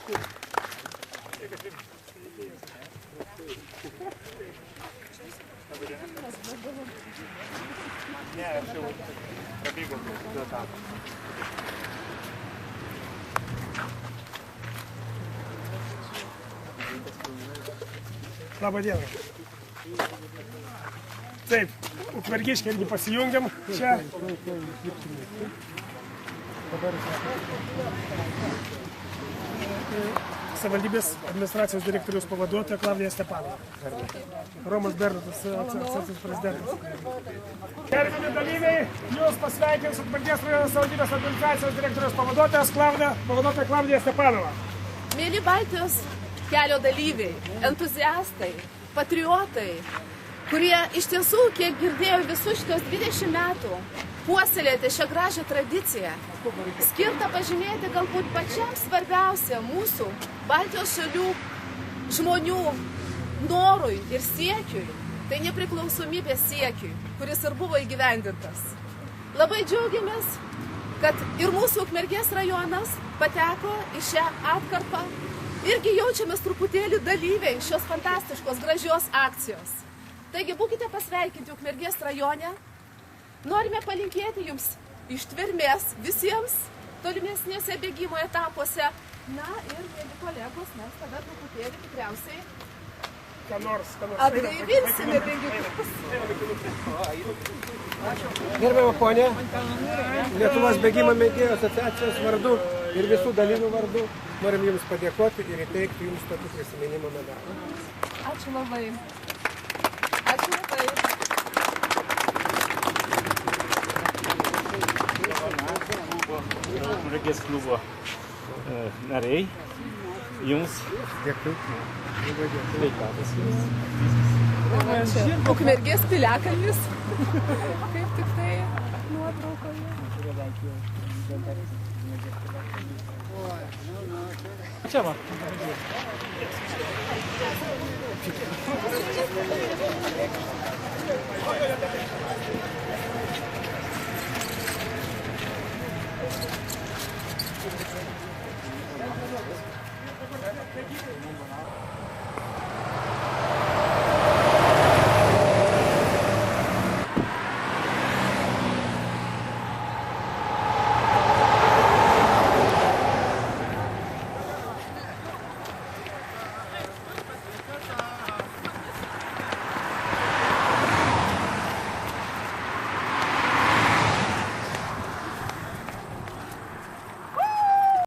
Ne, aš jau prabėgau du etapus. Labą dieną. Taip, ukmergiškiai irgi pasijungiam čia. Savivaldybės administracijos direktoriaus pavaduotoja Klavdija Stepanova. Romas Bernatas, asociacijos prezidentas. Gerbiami dalyviai, jūs pasveikins Ukmergės rajono savivaldybės administracijos direktoriaus pavaduotojas Klavdija Stepanova. Mėly Baltijos kelio dalyviai, entuziastai, patriotai, kurie iš tiesų, kiek girdėjau, visus šitos 20 metų puoselėti šią gražią tradiciją, skirtą pažymėti galbūt pačiam svarbiausia mūsų Baltijos šalių žmonių norui ir siekiui, tai nepriklausomybės siekiui, kuris ir buvo įgyvendintas. Labai džiaugiamės, kad ir mūsų Ukmergės rajonas pateko į šią atkarpą. Irgi jaučiamės truputėlį dalyviai šios fantastiškos, gražios akcijos. Taigi būkite pasveikinti Ukmergės rajone. Norime palinkėti jums ištvermės visiems tolimesnėse bėgimo etapuose. Na ir, mėly kolegos, mes tada truputėlį tikriausiai atgaivinsime bėgimus. Gerbiama ponė, Lietuvos bėgimo mėgėjų asociacijos vardu ir visų dalyvių vardu norim jums padėkoti ir įteikti jums tokį prisiminimo medalį. Ačiū labai. Ačiū labai. Ukmergės klubo nariai, jums Dėkui. sveikatos. Ukmergės piliakalnis. Kaip tik tai nuotraukoje. Čia va.